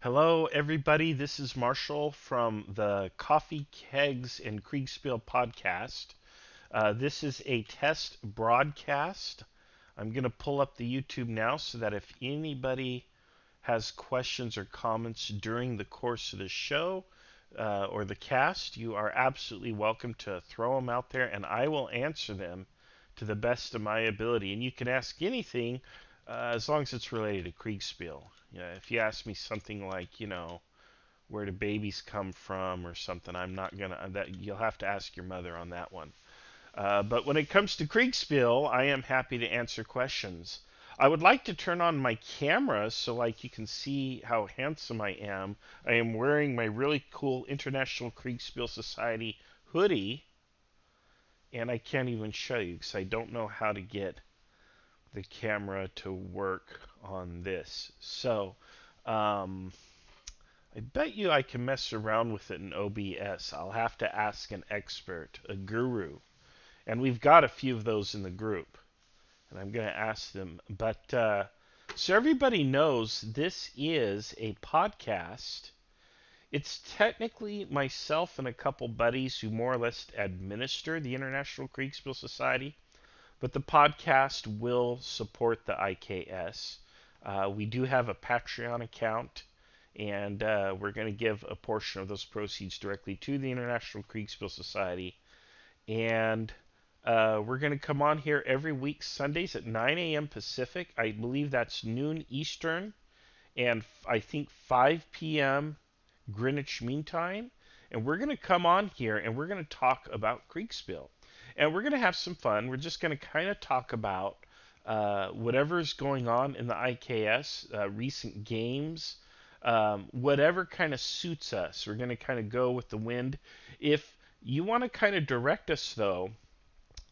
Hello, everybody. This is Marshall from the Coffee, Kegs, and Kriegsspiel podcast. This is a test broadcast. I'm going to pull up the YouTube now so that if anybody has questions or comments during the course of the show or the cast, you are absolutely welcome to throw them out there and I will answer them to the best of my ability. And you can ask anything as long as it's related to Kriegsspiel. If you ask me something like, where do babies come from or something, I'm not gonna. That you'll have to ask your mother on that one. But when it comes to Kriegsspiel, I am happy to answer questions. I would like to turn on my camera so like you can see how handsome I am. I am wearing my really cool International Kriegsspiel Society hoodie, and I can't even show you because I don't know how to get the camera to work on this. So, um, I bet you I can mess around with it in OBS. I'll have to ask an expert, a guru. And we've got a few of those in the group. And I'm going to ask them. But so everybody knows this is a podcast. It's technically myself and a couple buddies who more or less administer the International Kriegsspiel Society. But the podcast will support the IKS. We do have a Patreon account, and we're going to give a portion of those proceeds directly to the International Kriegsspiel Society. And we're going to come on here every week, Sundays at 9 a.m. Pacific. I believe that's noon Eastern, and I think 5 p.m. Greenwich Mean Time. And we're going to come on here and we're going to talk about Kriegsspiel. And we're going to have some fun. We're just going to kind of talk about whatever's going on in the IKS, recent games, whatever kind of suits us. We're going to kind of go with the wind. If you want to kind of direct us, though,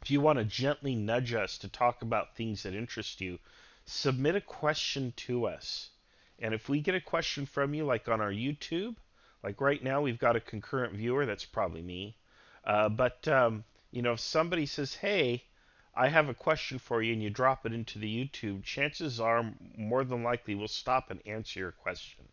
if you want to gently nudge us to talk about things that interest you, submit a question to us. And if we get a question from you, like on our YouTube, like right now, we've got a concurrent viewer. That's probably me. But if somebody says, "Hey, I have a question for you," and you drop it into the YouTube, chances are more than likely we'll stop and answer your question.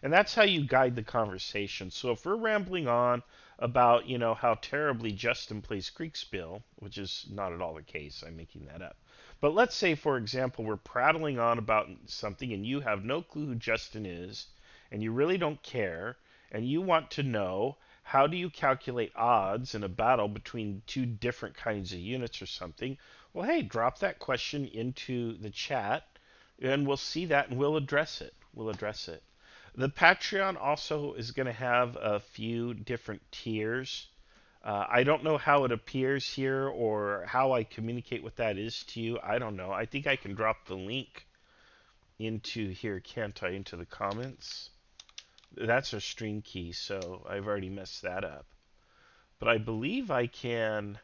And that's how you guide the conversation. So if we're rambling on about, how terribly Justin plays Kriegsspiel, which is not at all the case, I'm making that up. But let's say, for example, we're prattling on about something and you have no clue who Justin is, and you really don't care, and you want to know how do you calculate odds in a battle between two different kinds of units or something. Well, hey, drop that question into the chat and we'll see that and we'll address it. We'll address it. The Patreon also is going to have a few different tiers. I don't know how it appears here or how I communicate what that is to you. I don't know. I think I can drop the link into here, can't I? Into the comments. That's our stream key, so I've already messed that up. But I believe I can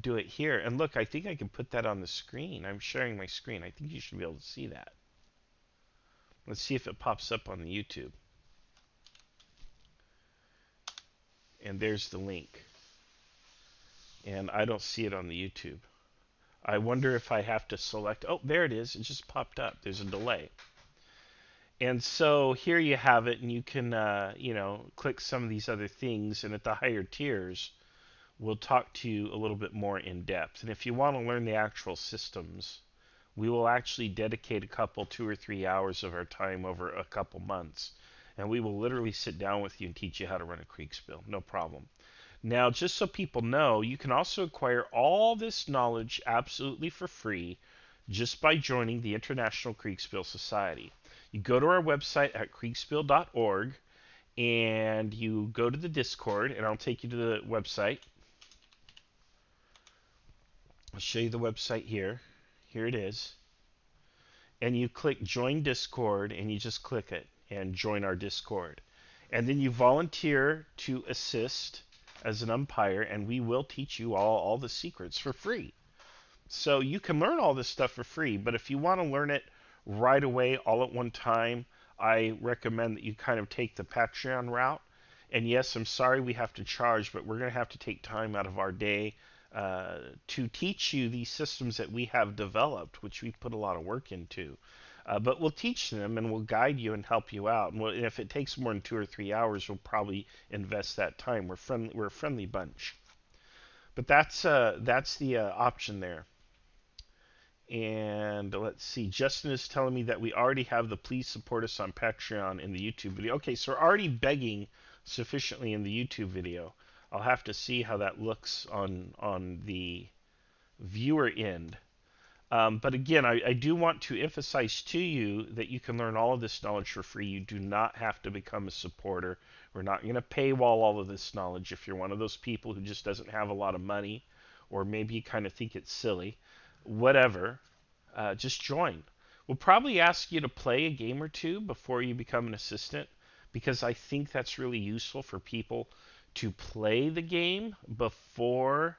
do it here. And look, I think I can put that on the screen. I'm sharing my screen. I think you should be able to see that. Let's see if it pops up on the YouTube. And there's the link. And I don't see it on the YouTube. I wonder if I have to select. Oh, there it is. It just popped up. There's a delay. And so here you have it, and you can, click some of these other things. And at the higher tiers, we'll talk to you a little bit more in depth. And if you want to learn the actual systems, we will actually dedicate a couple, 2 or 3 hours of our time over a couple months. And we will literally sit down with you and teach you how to run a Kriegsspiel. No problem. Now, just so people know, you can also acquire all this knowledge absolutely for free just by joining the International Kriegsspiel Society. You go to our website at kriegsspiel.org and you go to the Discord, and I'll take you to the website. I'll show you the website here. Here it is. And you click Join Discord, and you just click it and join our Discord. And then you volunteer to assist as an umpire, and we will teach you all the secrets for free. So you can learn all this stuff for free, but if you want to learn it right away, all at one time, I recommend that you kind of take the Patreon route. And yes, I'm sorry we have to charge, but we're going to have to take time out of our day to teach you these systems that we have developed, which we put a lot of work into. But we'll teach them and we'll guide you and help you out. And if it takes more than 2 or 3 hours, we'll probably invest that time. We're a friendly bunch. But that's the option there. And let's see. Justin is telling me that we already have the please support us on Patreon in the YouTube video. Okay, so we're already begging sufficiently in the YouTube video. I'll have to see how that looks on the viewer end. But again, I do want to emphasize to you that you can learn all of this knowledge for free. You do not have to become a supporter. We're not going to paywall all of this knowledge. If you're one of those people who just doesn't have a lot of money, or maybe you kind of think it's silly, whatever, just join. We'll probably ask you to play a game or two before you become an assistant, because I think that's really useful for people to play the game before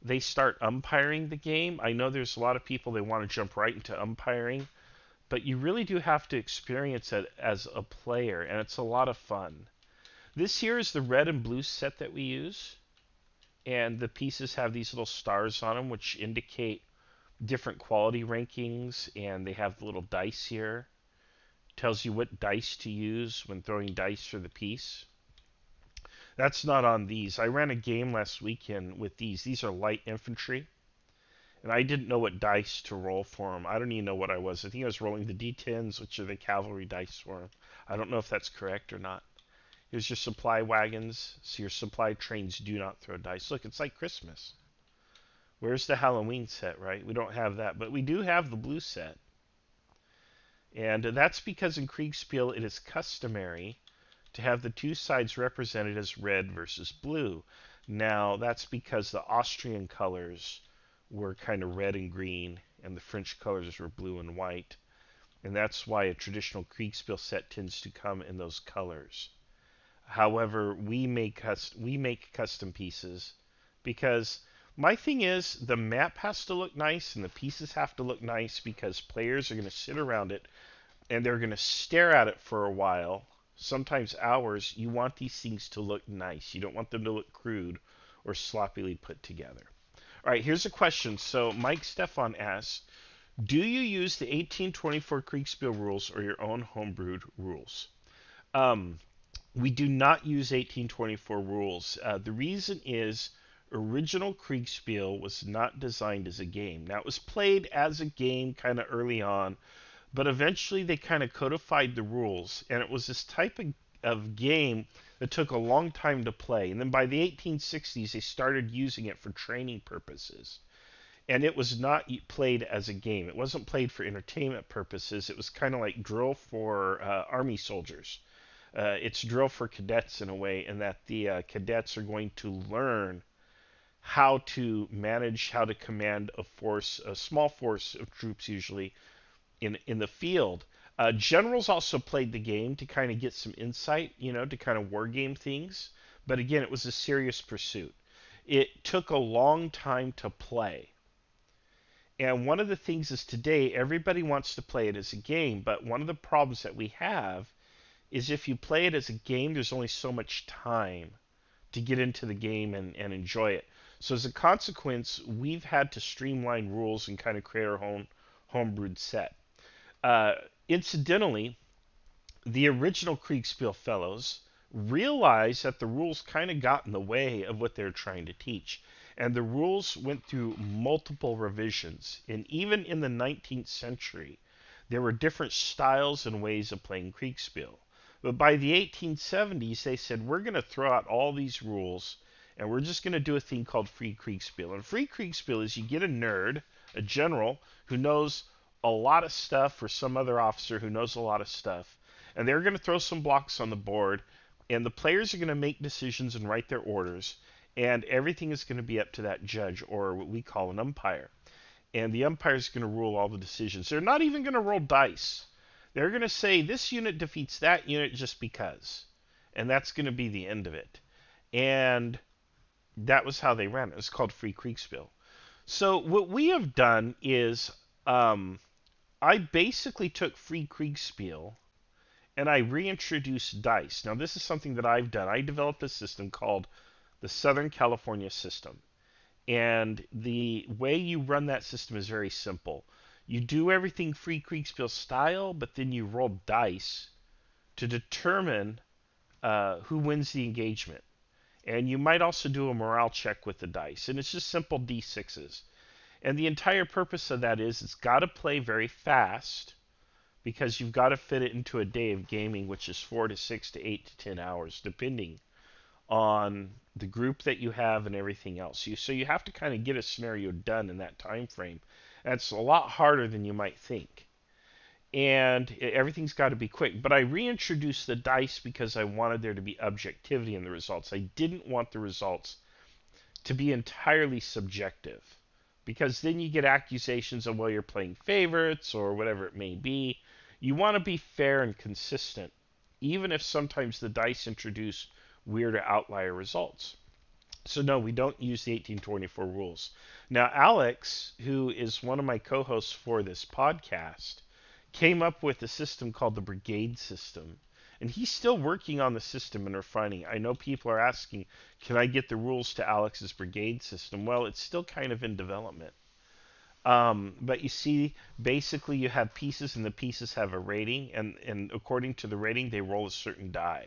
they start umpiring the game. I know there's a lot of people that want to jump right into umpiring, but you really do have to experience it as a player, and it's a lot of fun. This here is the red and blue set that we use, and the pieces have these little stars on them which indicate different quality rankings, and they have the little dice here. Tells you what dice to use when throwing dice for the piece. That's not on these. I ran a game last weekend with these. These are light infantry, and I didn't know what dice to roll for them. I don't even know what I was. I think I was rolling the D10s, which are the cavalry dice for them. I don't know if that's correct or not. Here's your supply wagons. So your supply trains do not throw dice. Look, it's like Christmas. Where's the Halloween set, right? We don't have that, but we do have the blue set. And that's because in Kriegsspiel it is customary to have the two sides represented as red versus blue. Now, that's because the Austrian colors were kind of red and green, and the French colors were blue and white. And that's why a traditional Kriegsspiel set tends to come in those colors. However, we make custom pieces because my thing is the map has to look nice and the pieces have to look nice, because players are going to sit around it and they're going to stare at it for a while, sometimes hours. You want these things to look nice. You don't want them to look crude or sloppily put together. All right, here's a question. So Mike Stefan asks, do you use the 1824 Kriegsspiel rules or your own homebrewed rules? We do not use 1824 rules. The reason is original Kriegsspiel was not designed as a game. Now, it was played as a game kind of early on, but eventually they kind of codified the rules, and it was this type of game that took a long time to play. And then by the 1860s, they started using it for training purposes. And it was not played as a game. It wasn't played for entertainment purposes. It was kind of like drill for army soldiers. It's drill for cadets in a way, in that the cadets are going to learn how to manage, how to command a force, a small force of troops usually, in the field. Generals also played the game to kind of get some insight, to kind of war game things. But again, it was a serious pursuit. It took a long time to play. And one of the things is today, everybody wants to play it as a game, but one of the problems that we have is if you play it as a game, there's only so much time to get into the game and enjoy it. So as a consequence, we've had to streamline rules and kind of create our own homebrewed set. Incidentally, the original Kriegsspiel fellows realized that the rules kind of got in the way of what they were trying to teach. And the rules went through multiple revisions. And even in the 19th century, there were different styles and ways of playing Kriegsspiel. But by the 1870s, they said, we're going to throw out all these rules, and we're just going to do a thing called free Kriegsspiel. And free Kriegsspiel is you get a nerd, a general, who knows a lot of stuff, or some other officer who knows a lot of stuff, and they're going to throw some blocks on the board, and the players are going to make decisions and write their orders, and everything is going to be up to that judge, or what we call an umpire. And the umpire is going to rule all the decisions. They're not even going to roll dice. They're going to say this unit defeats that unit just because. And that's going to be the end of it. And that was how they ran it. It was called Free Kriegsspiel. So what we have done is I basically took Free Kriegsspiel and I reintroduced dice. Now this is something that I've done. I developed a system called the Southern California System. And the way you run that system is very simple. You do everything free Kriegspiel style, but then you roll dice to determine who wins the engagement. And you might also do a morale check with the dice. And it's just simple d6s. And the entire purpose of that is it's got to play very fast because you've got to fit it into a day of gaming, which is 4 to 6 to 8 to 10 hours, depending on the group that you have and everything else. So you have to kind of get a scenario done in that time frame. That's a lot harder than you might think. And everything's got to be quick. But I reintroduced the dice because I wanted there to be objectivity in the results. I didn't want the results to be entirely subjective, because then you get accusations of, well, you're playing favorites or whatever it may be. You want to be fair and consistent, even if sometimes the dice introduce weird or outlier results. So no, we don't use the 1824 rules. Now, Alex, who is one of my co-hosts for this podcast, came up with a system called the Brigade System. And he's still working on the system and refining. I know people are asking, can I get the rules to Alex's Brigade System? Well, it's still kind of in development. But you see, basically you have pieces, and the pieces have a rating, and according to the rating, they roll a certain die.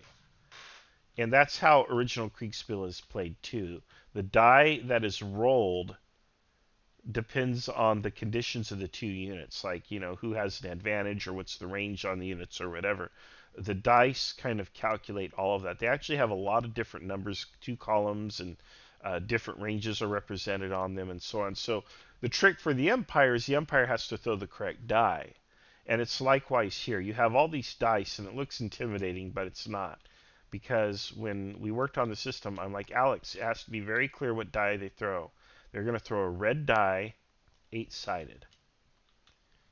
And that's how original Kriegsspiel is played too. The die that is rolled depends on the conditions of the two units, like, who has an advantage or what's the range on the units or whatever. The dice kind of calculate all of that. They actually have a lot of different numbers, two columns, and different ranges are represented on them and so on. So the trick for the Empire is the Empire has to throw the correct die. And it's likewise here. You have all these dice, and it looks intimidating, but it's not. Because when we worked on the system, I'm like, Alex, it has to be very clear what die they throw. They're going to throw a red die, 8-sided.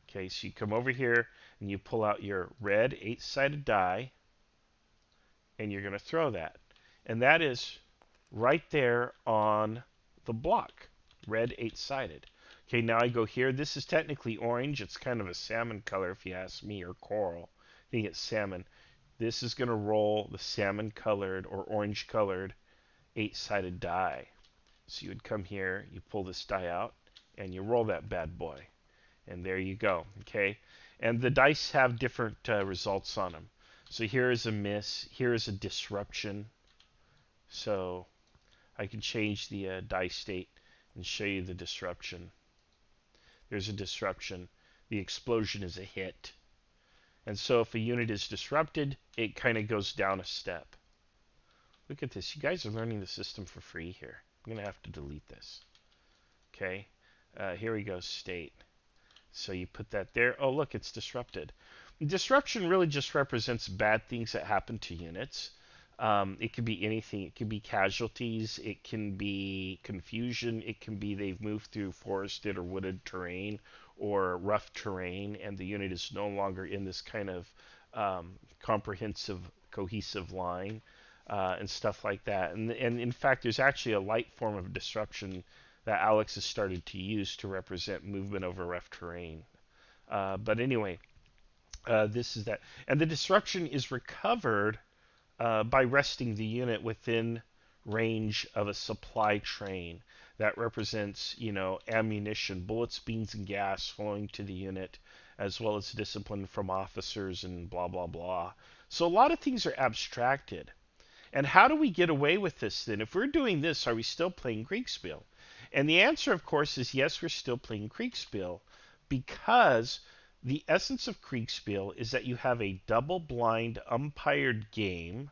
Okay, so you come over here and you pull out your red 8-sided die, and you're going to throw that. And that is right there on the block, red 8-sided. Okay, now I go here. This is technically orange. It's kind of a salmon color if you ask me, or coral. I think it's salmon. This is going to roll the salmon colored or orange colored 8-sided die. So you would come here, you pull this die out, and you roll that bad boy. And there you go, okay? And the dice have different results on them. So here is a miss, here is a disruption. So I can change the die state and show you the disruption. There's a disruption. The explosion is a hit. And so if a unit is disrupted, it kind of goes down a step. Look at this. You guys are learning the system for free here. I'm going to have to delete this. Okay, here we go, state. So you put that there. Oh, look, it's disrupted. Disruption really just represents bad things that happen to units. It could be anything. It could be casualties. It can be confusion. It can be they've moved through forested or wooded terrain or rough terrain, and the unit is no longer in this kind of comprehensive, cohesive line. And stuff like that. And in fact, there's actually a light form of disruption that Alex has started to use to represent movement over rough terrain. But anyway, this is that. And the disruption is recovered by resting the unit within range of a supply train that represents, ammunition, bullets, beans, and gas flowing to the unit, as well as discipline from officers and blah, blah, blah. So a lot of things are abstracted. And how do we get away with this then? If we're doing this, are we still playing Kriegsspiel? And the answer, of course, is yes, we're still playing Kriegsspiel, because the essence of Kriegsspiel is that you have a double-blind, umpired game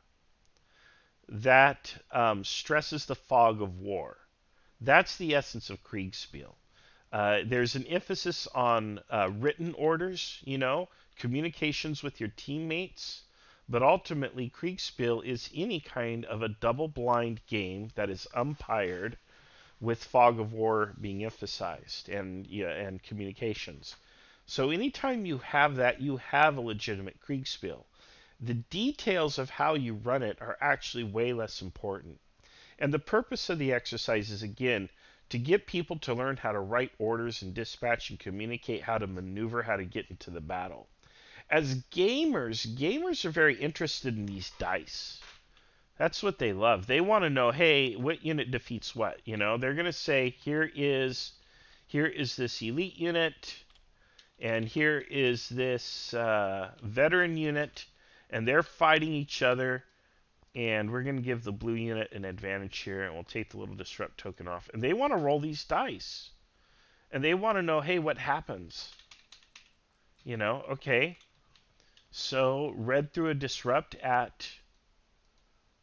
that stresses the fog of war. That's the essence of Kriegsspiel. There's an emphasis on written orders, communications with your teammates. But ultimately, Kriegsspiel is any kind of a double-blind game that is umpired with fog of war being emphasized and communications. So anytime you have that, you have a legitimate Kriegsspiel. The details of how you run it are actually way less important. And the purpose of the exercise is, again, to get people to learn how to write orders and dispatch and communicate how to maneuver, how to get into the battle. As gamers are very interested in these dice. That's what they love. They want to know, hey, what unit defeats what? You know, they're going to say, here is this elite unit, and here is this veteran unit, and they're fighting each other. And we're going to give the blue unit an advantage here, and we'll take the little disrupt token off. And they want to roll these dice, and they want to know, hey, what happens? You know, okay. So red threw a disrupt at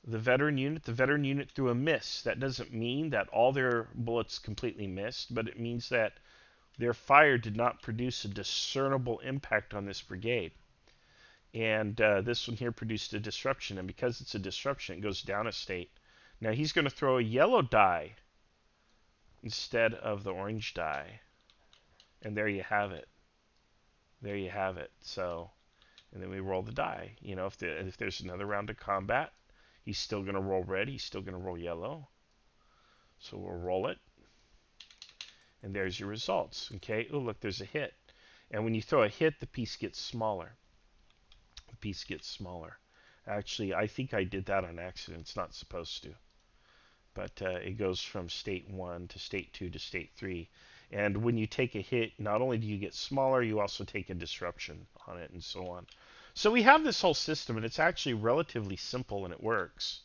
the veteran unit. The veteran unit threw a miss. That doesn't mean that all their bullets completely missed, but it means that their fire did not produce a discernible impact on this brigade. And this one here produced a disruption, and because it's a disruption, it goes down a state. Now he's going to throw a yellow die instead of the orange die, and there you have it. There you have it. So, and then we roll the die. You know, if there's another round of combat, he's still going to roll red. He's still going to roll yellow. So we'll roll it, and there's your results. Okay. Oh, look, there's a hit. And when you throw a hit, the piece gets smaller. The piece gets smaller. Actually, I think I did that on accident. It's not supposed to. But it goes from state 1 to state 2 to state 3. And when you take a hit, not only do you get smaller, you also take a disruption on it and so on. So we have this whole system, and it's actually relatively simple, and it works.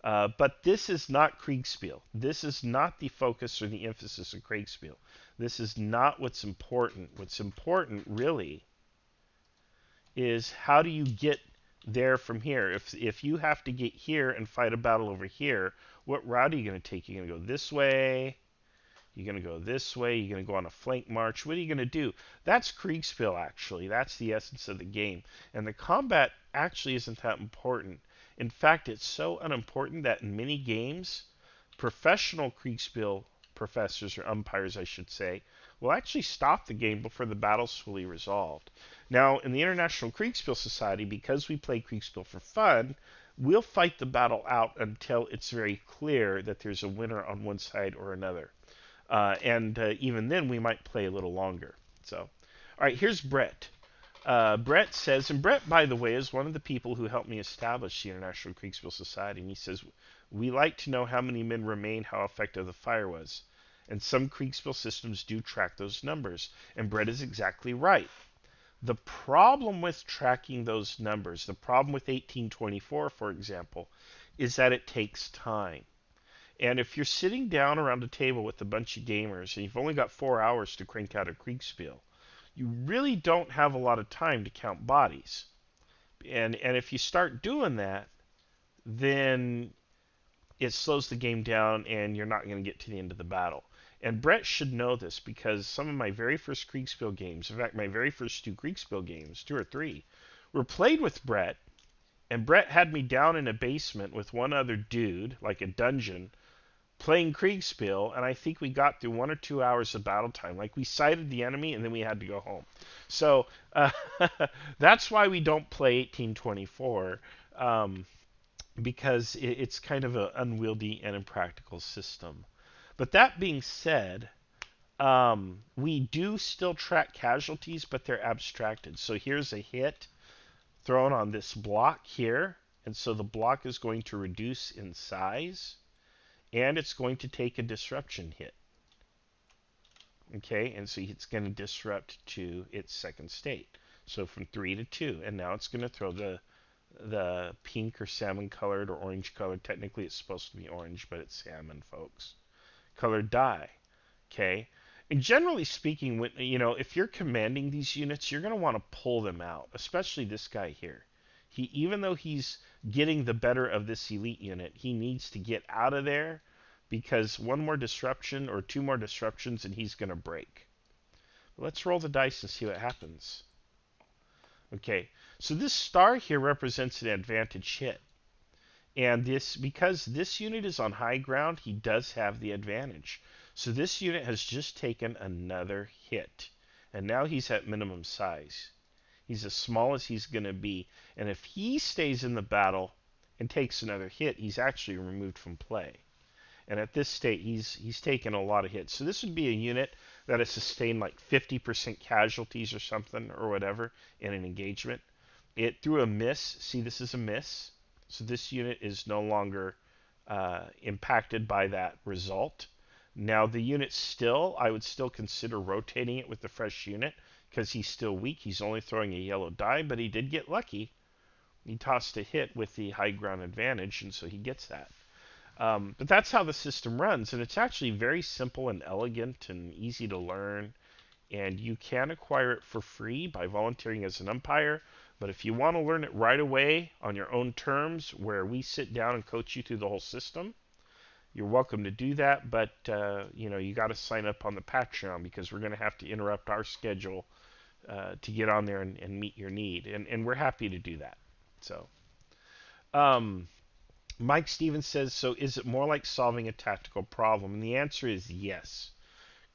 But this is not Kriegsspiel. This is not the focus or the emphasis of Kriegsspiel. This is not what's important. What's important, really, is how do you get there from here? If you have to get here and fight a battle over here, what route are you going to take? You're going to go this way. You're going to go this way. You're going to go on a flank march. What are you going to do? That's Kriegsspiel, actually. That's the essence of the game. And the combat actually isn't that important. In fact, it's so unimportant that in many games, professional Kriegsspiel professors, or umpires, I should say, will actually stop the game before the battle's fully resolved. Now, in the International Kriegsspiel Society, because we play Kriegsspiel for fun, we'll fight the battle out until it's very clear that there's a winner on one side or another. And even then, we might play a little longer. So, all right, here's Brett. Brett says, and Brett, by the way, is one of the people who helped me establish the International Kriegsspiel Society. And he says, we like to know how many men remain, how effective the fire was. And some Kriegsspiel systems do track those numbers. And Brett is exactly right. The problem with tracking those numbers, the problem with 1824, for example, is that it takes time. And if you're sitting down around a table with a bunch of gamers and you've only got 4 hours to crank out a Kriegsspiel, you really don't have a lot of time to count bodies. And if you start doing that, then it slows the game down and you're not going to get to the end of the battle. And Brett should know this because some of my very first Kriegsspiel games, in fact, my very first 2 Kriegsspiel games, 2 or 3, were played with Brett. And Brett had me down in a basement with one other dude, like a dungeon, playing Kriegsspiel, and I think we got through 1 or 2 hours of battle time. Like, we sighted the enemy, and then we had to go home. So that's why we don't play 1824, because it's kind of an unwieldy and impractical system. But that being said, we do still track casualties, but they're abstracted. So here's a hit thrown on this block here, and so the block is going to reduce in size, and it's going to take a disruption hit. Okay, and so it's going to disrupt to its second state. So from 3 to 2, and now it's going to throw the pink or salmon colored or orange colored. Technically, it's supposed to be orange, but it's salmon, folks. Colored die. Okay, and generally speaking, when, if you're commanding these units, you're going to want to pull them out, especially this guy here. Even though he's getting the better of this elite unit, he needs to get out of there because 1 more disruption or 2 more disruptions and he's going to break. Let's roll the dice and see what happens. Okay, so this star here represents an advantage hit. And because this unit is on high ground, he does have the advantage. So this unit has just taken another hit. And now he's at minimum size. He's as small as he's going to be. And if he stays in the battle and takes another hit, he's actually removed from play. And at this state, he's taken a lot of hits. So this would be a unit that has sustained like 50% casualties or something or whatever in an engagement. It threw a miss. See, this is a miss. So this unit is no longer impacted by that result. Now the unit still, I would still consider rotating it with the fresh unit because he's still weak. He's only throwing a yellow die, but he did get lucky. He tossed a hit with the high ground advantage, and so he gets that. But that's how the system runs, and it's actually very simple and elegant and easy to learn. And you can acquire it for free by volunteering as an umpire. But if you want to learn it right away on your own terms, where we sit down and coach you through the whole system, you're welcome to do that. But you got to sign up on the Patreon because we're going to have to interrupt our schedule to get on there and meet your need, and we're happy to do that. So, um, Mike Stevens says, so is it more like solving a tactical problem? And the answer is yes.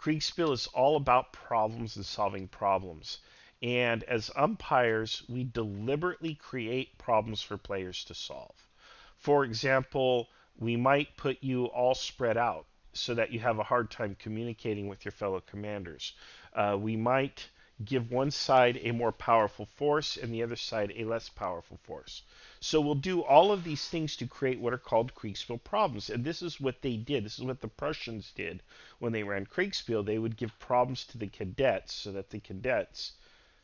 Kriegsspiel is all about problems and solving problems. And as umpires, we deliberately create problems for players to solve. For example, we might put you all spread out so that you have a hard time communicating with your fellow commanders. We might give one side a more powerful force and the other side a less powerful force. So we'll do all of these things to create what are called Kriegsspiel problems. And this is what they did. This is what the Prussians did when they ran Kriegsspiel. They would give problems to the cadets so that the cadets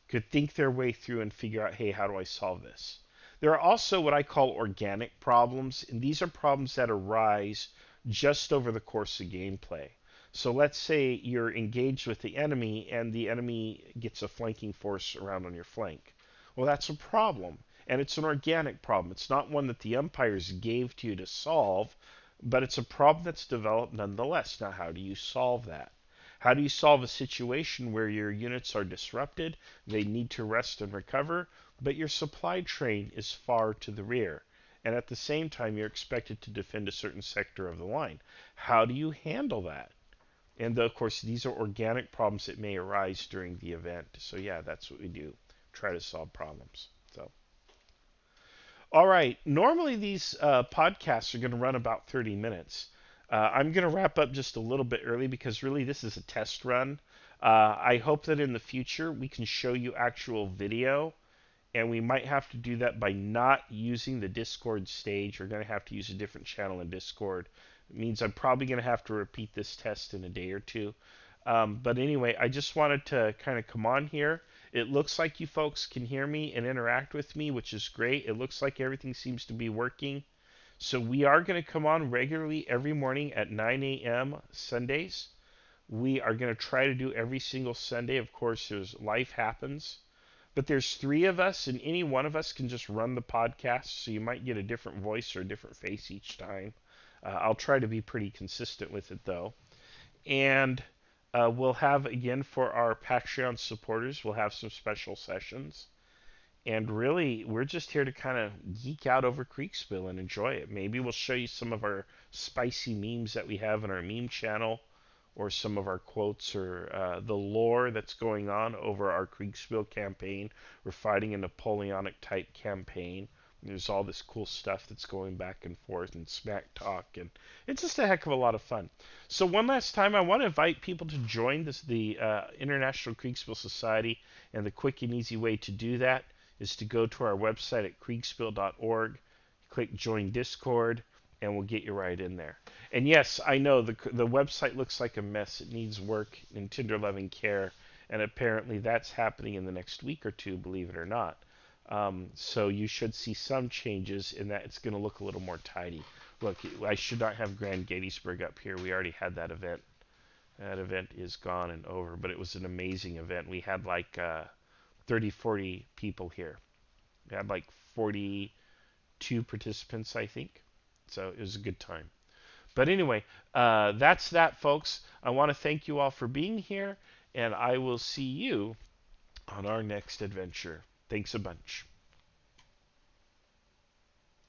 could think their way through and figure out, hey, how do I solve this? There are also what I call organic problems, and these are problems that arise just over the course of gameplay. So let's say you're engaged with the enemy and the enemy gets a flanking force around on your flank. Well, that's a problem, and it's an organic problem. It's not one that the umpires gave to you to solve, but it's a problem that's developed nonetheless. Now, how do you solve that? How do you solve a situation where your units are disrupted, they need to rest and recover, but your supply train is far to the rear? And at the same time, you're expected to defend a certain sector of the line. How do you handle that? And of course, these are organic problems that may arise during the event. So yeah, that's what we do. Try to solve problems. So, all right. Normally these podcasts are going to run about 30 minutes. I'm going to wrap up just a little bit early because really this is a test run. I hope that in the future we can show you actual video, and we might have to do that by not using the Discord stage. We're going to have to use a different channel in Discord. It means I'm probably going to have to repeat this test in a day or two. But anyway, I just wanted to kind of come on here. It looks like you folks can hear me and interact with me, which is great. It looks like everything seems to be working. So we are going to come on regularly every morning at 9 a.m. Sundays. We are going to try to do every single Sunday. Of course, life happens. But there's three of us, and any one of us can just run the podcast, so you might get a different voice or a different face each time. I'll try to be pretty consistent with it, though. And we'll have, again, for our Patreon supporters, we'll have some special sessions. And really, we're just here to kind of geek out over Kriegsspiel and enjoy it. Maybe we'll show you some of our spicy memes that we have in our meme channel, or some of our quotes, or the lore that's going on over our Kriegsspiel campaign. We're fighting a Napoleonic type campaign. There's all this cool stuff that's going back and forth and smack talk, and it's just a heck of a lot of fun. So one last time, I want to invite people to join the International Kriegsspiel Society, and the quick and easy way to do that is to go to our website at kriegsspiel.org, click Join Discord, and we'll get you right in there. And yes, I know the website looks like a mess. It needs work and tender loving care, and apparently that's happening in the next week or two, believe it or not. So you should see some changes in that it's going to look a little more tidy. Look, I should not have Grand Gettysburg up here. We already had that event. That event is gone and over, but it was an amazing event. We had like 30, 40 people here. We had like 42 participants, I think. So it was a good time. But anyway, that's that, folks. I want to thank you all for being here, and I will see you on our next adventure. Thanks a bunch.